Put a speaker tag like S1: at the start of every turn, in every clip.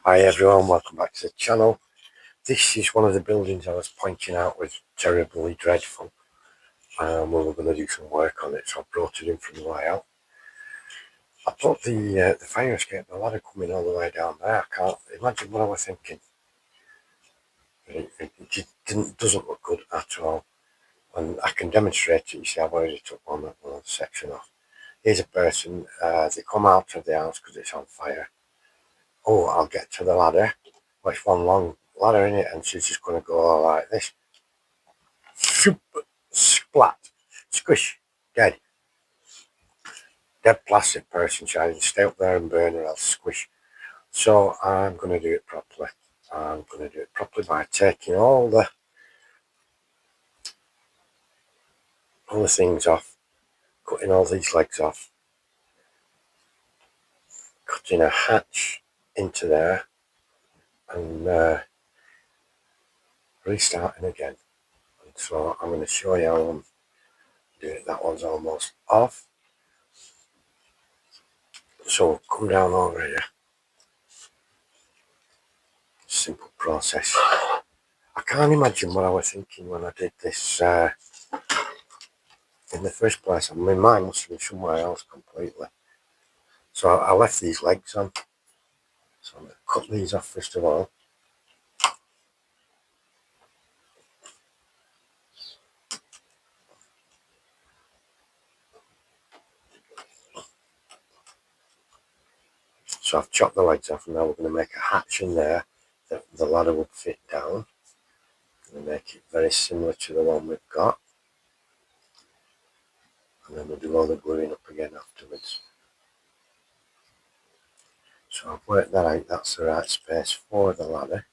S1: Hi everyone, welcome back to the channel. This is one of the buildings I was pointing out was terribly dreadful, and we were going to do some work on it, so I brought it in from the way out. I put the fire escape, the ladder coming all the way down there. I can't imagine what I was thinking. It just doesn't look good at all, and I can demonstrate it. You see, I've already took one section off. Here's a person, they come out of the house because it's on fire. Oh, I'll get to the ladder. Well, it's one long ladder in it, and she's just going to go like this. Splat, squish, dead. Dead plastic person shining, stay up there and burn or else squish. So I'm going to do it properly. I'm going to do it properly by taking all the things off, cutting all these legs off, cutting a hatch into there, and restarting again. And so I'm going to show you how I'm doing it. That one's almost off. So come down over here. Simple process. I can't imagine what I was thinking when I did this in the first place. I mean, my mind must have been somewhere else completely. So I left these legs on. So I'm going to cut these off first of all. So I've chopped the legs off, and now we're going to make a hatch in there that the ladder would fit down. I'm going to make it very similar to the one we've got. And then we'll do all the gluing up again afterwards. So I've worked that out, that's the right space for the ladder.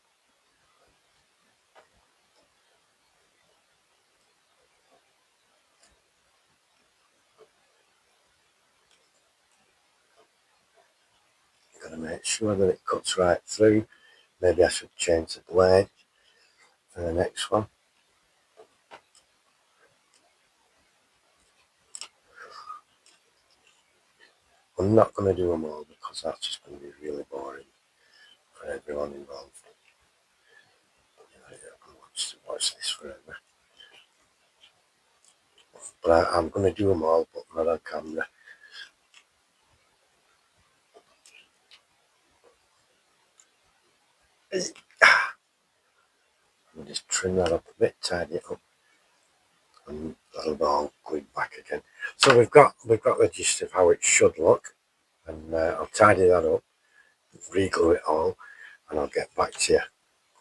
S1: Got to make sure that it cuts right through. Maybe I should change the blade for the next one. I'm not going to do them all because that's just going to be really boring for everyone involved. I can watch this forever. But I'm going to do them all, but not on camera. I'll just trim that up a bit, tidy it up, and that'll be all glued back again. So we've got the gist of how it should look, and I'll tidy that up, re-glue it all, and I'll get back to you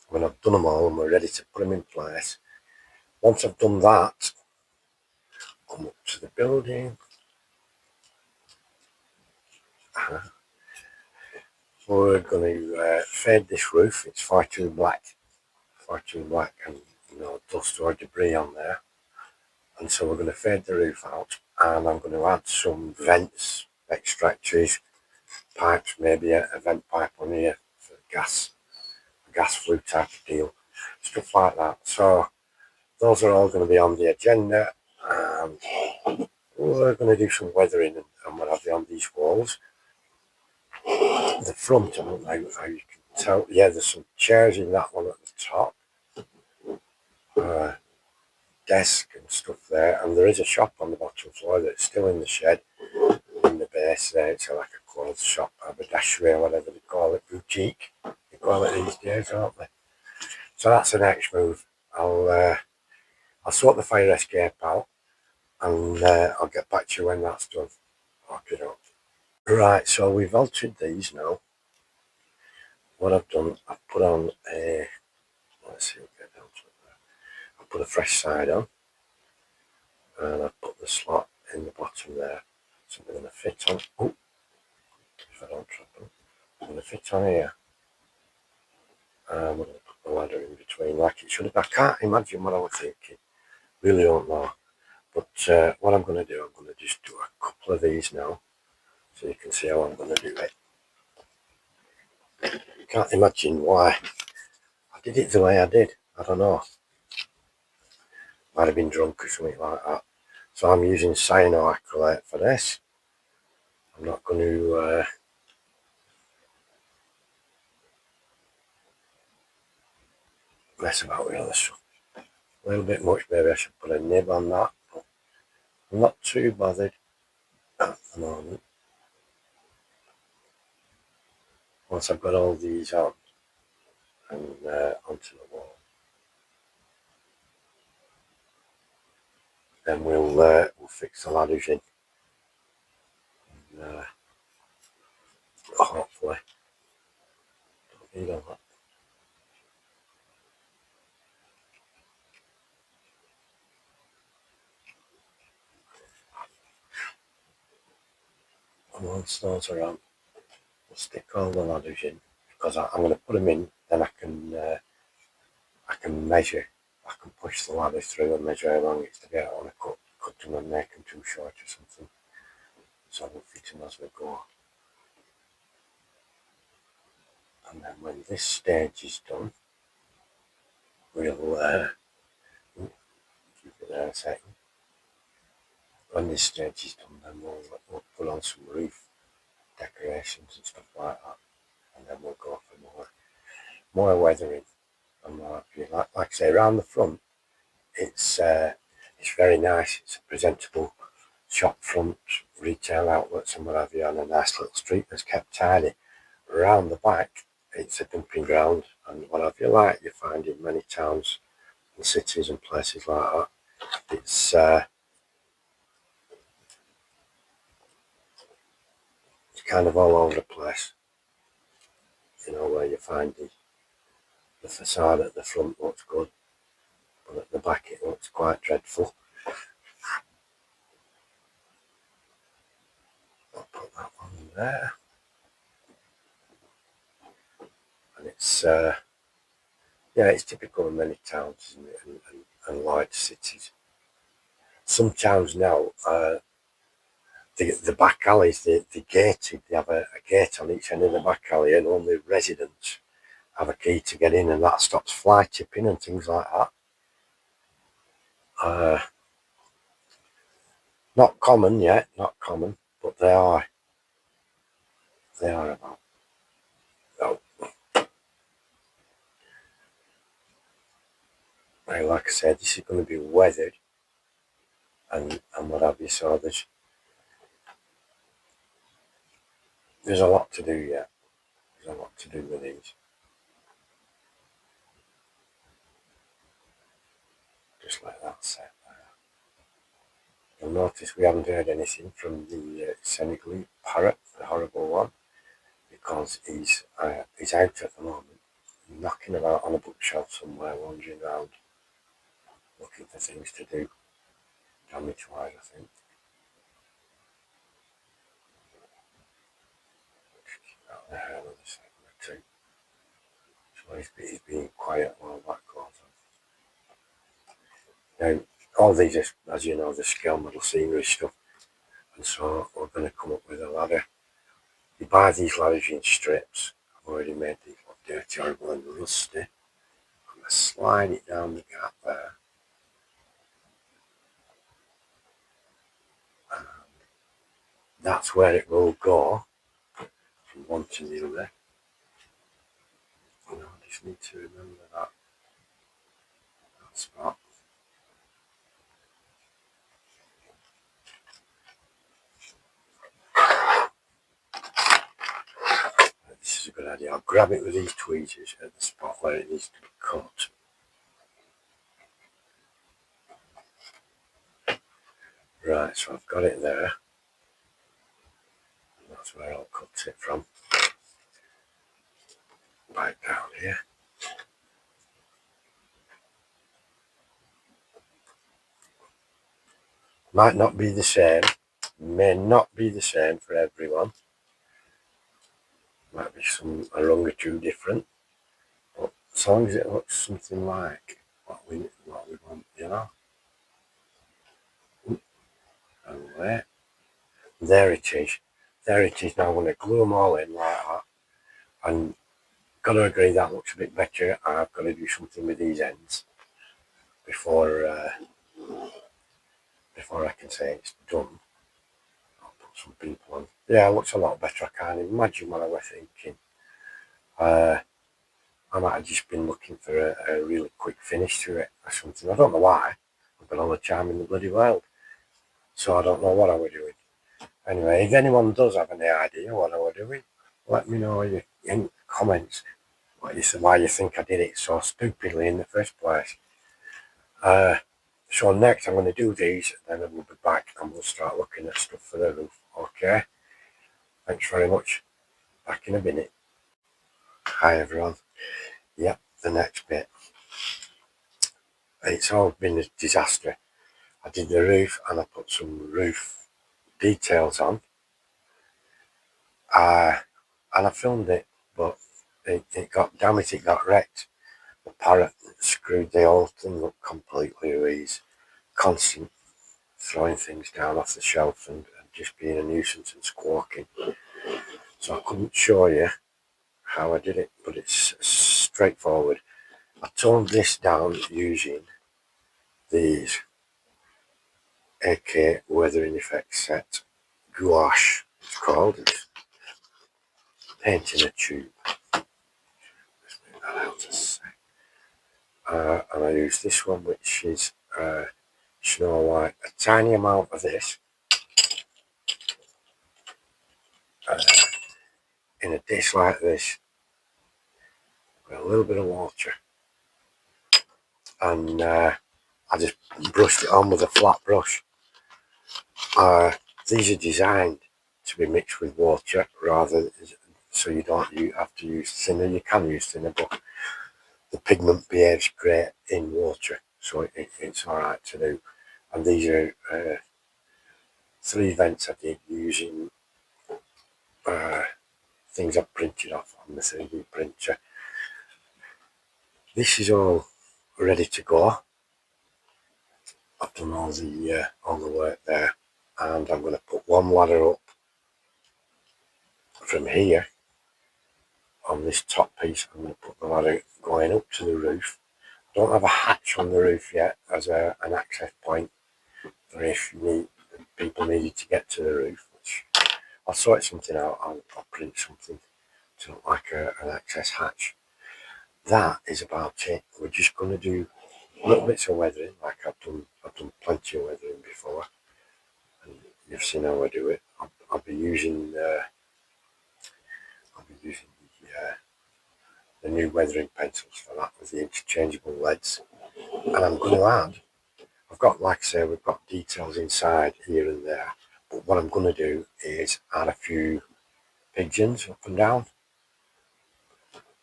S1: when I've done them all and we're ready to put them in place. Once I've done that, come up to the building. We're going to fade this roof. It's far too black, and dust or debris on there. And so we're going to fade the roof out, and I'm going to add some vents, extractors, pipes, maybe a vent pipe on here for gas, a gas flue type of deal, stuff like that. So those are all going to be on the agenda, and we're going to do some weathering and what have you on these walls. The front, I don't know how you can tell, yeah, there's some chairs in that one at the top, desk and stuff there, and there is a shop on the bottom floor that's still in the shed in the base there. It's like a clothes shop, haberdashery or whatever they call it, boutique they call it these days, aren't they? So that's the next move. I'll sort the fire escape out, and I'll get back to you when that's done. Okay, right, so we've altered these now. What I've done, I've put on a, let's see, we'll get down to it there. I've put a fresh side on, and I've put the slot in the bottom there. So we're going to fit on, oh, if I don't drop them, I'm going to fit on here. And we're going to put the ladder in between like it should have. I can't imagine what I was thinking, really don't know. But what I'm going to do, I'm going to just do a couple of these now, so you can see how I'm going to do it. Can't imagine why I did it the way I did. I don't know. Might have been drunk or something like that. So I'm using cyanoacrylate for this. I'm not going to mess about with other stuff. A little bit much, maybe I should put a nib on that, but I'm not too bothered at the moment. Once I've got all these on and onto the wall, then we'll fix the ladders in. And, hopefully, don't need all that. And once those are on, we'll stick all the ladders in, because I'm going to put them in, then I can measure. I can push the ladder through and measure how long it's to get. I want to cut them and make them too short or something, so we'll fit them as we go. And then when this stage is done, we'll keep it there a second. When this stage is done, then we'll put on some roof decorations and stuff like that, and then we'll go for more weathering and more. Like I say, around the front, it's very nice. It's a presentable shop front, retail outlets and what have you, on a nice little street that's kept tidy. Around the back, it's a dumping ground and what have you, like you find in many towns and cities and places like that. It's kind of all over the place, where you find the facade at the front looks good, but at the back it looks quite dreadful. I'll put that one there. And it's it's typical in many towns, isn't it? And large cities. Some towns now, the back alleys, they're gated. They have a gate on each end of the back alley, and only residents have a key to get in, and that stops fly tipping and things like that. Not common yet, not common, but they are about. Oh. Well, like I said, this is going to be weathered and what have you, so there's a lot to do yet. There's a lot to do with these. Just like that set there. You'll notice we haven't heard anything from the Senegalese parrot, the horrible one, because he's out at the moment, knocking about on a bookshelf somewhere, wandering around, looking for things to do, damage-wise, I think. Just keep that there another second or two. So he's being quiet while that goes on. Now, all these are, as you know, the scale model scenery stuff, and so we're going to come up with a ladder. You buy these ladders in strips. I've already made these look dirty, horrible and rusty. I'm going to slide it down the gap there. And that's where it will go from one to the other. I just need to remember that spot. This is a good idea. I'll grab it with these tweezers at the spot where it needs to be cut. Right, so I've got it there. And that's where I'll cut it from. Right down here. Might not be the same. May not be the same for everyone. Might be a rung or two different. But as long as it looks something like what we want, And there it is. There it is. Now I'm going to glue them all in like that. And got to agree that looks a bit better. I've got to do something with these ends before I can say it's done. I'll put some people on. Yeah, it looks a lot better. I can't imagine what I was thinking. I might have just been looking for a really quick finish to it or something. I don't know why. I've got all the time in the bloody world. So I don't know what I was doing. Anyway, if anyone does have any idea what I was doing, let me know in the comments why you think I did it so stupidly in the first place. So next I'm going to do these, then we'll be back and we'll start looking at stuff for the roof. Okay, thanks very much. Back in a minute. Hi everyone. Yep, the next bit. It's all been a disaster. I did the roof and I put some roof details on. And I filmed it, but it got damaged, it got wrecked. The parrot screwed the whole thing up completely with his constant throwing things down off the shelf and just being a nuisance and squawking. So I couldn't show you how I did it, but it's straightforward. I toned this down using these AK Weathering Effects set gouache, it's called. It's paint in a tube. Let's move that out a sec. And I use this one, which is Snow White. A tiny amount of this in a dish like this with a little bit of water, and I just brushed it on with a flat brush. These are designed to be mixed with water rather, so you don't have to use thinner. You can use thinner, but the pigment behaves great in water, so it's all right to do. And these are 3 vents I did using things I printed off on the 3D printer. This is all ready to go. I've done all the work there, and I'm going to put one ladder up from here on this top piece. I'm going to put the ladder going up to the roof. I don't have a hatch on the roof yet as an access point for if people needed to get to the roof, which I'll sort something out. I'll print something to look like an access hatch. That is about it. We're just going to do little bits of weathering, like I've done plenty of weathering before, and you've seen how I do it. I'll be using the new weathering pencils for that with the interchangeable leads, and I'm going to add. I've got, like I say, we've got details inside here and there, but what I'm going to do is add a few pigeons up and down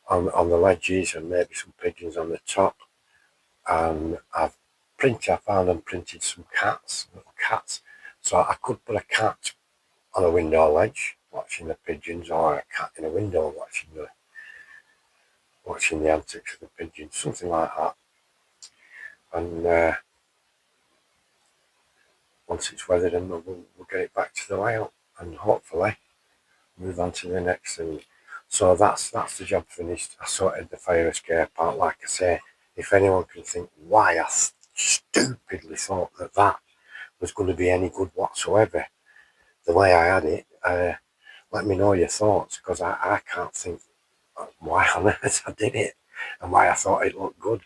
S1: on the ledges, and maybe some pigeons on the top. And I found and printed some little cats. So I could put a cat on a window ledge watching the pigeons, or a cat in a window watching the antics of the pigeons, something like that. And once it's weathered in, we'll get it back to the layout and hopefully move on to the next thing. So that's the job finished. I sorted the fire escape out. Like I say, if anyone can think why I stupidly thought that was going to be any good whatsoever, the way I had it, let me know your thoughts, because I can't think why on earth I did it and why I thought it looked good.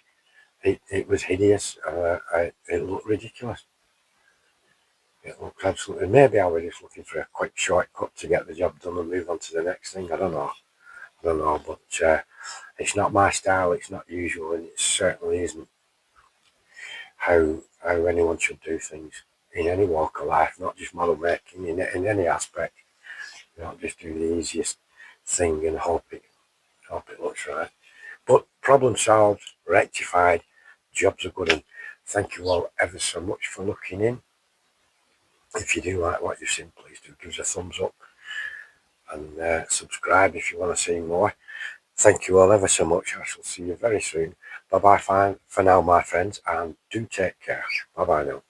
S1: It was hideous. It looked ridiculous. It looked absolutely. Maybe I was just looking for a quick shortcut to get the job done and move on to the next thing. I don't know, but it's not my style. It's not usual, and it certainly isn't how anyone should do things in any walk of life, not just model making, in any aspect. You don't just do the easiest thing and hope it looks right. But problem solved, rectified, jobs are good, and thank you all ever so much for looking in. If you do like what you've seen, please do give us a thumbs up and subscribe if you want to see more. Thank you all ever so much. I shall see you very soon. Bye bye for now, my friends, and do take care. Bye bye now.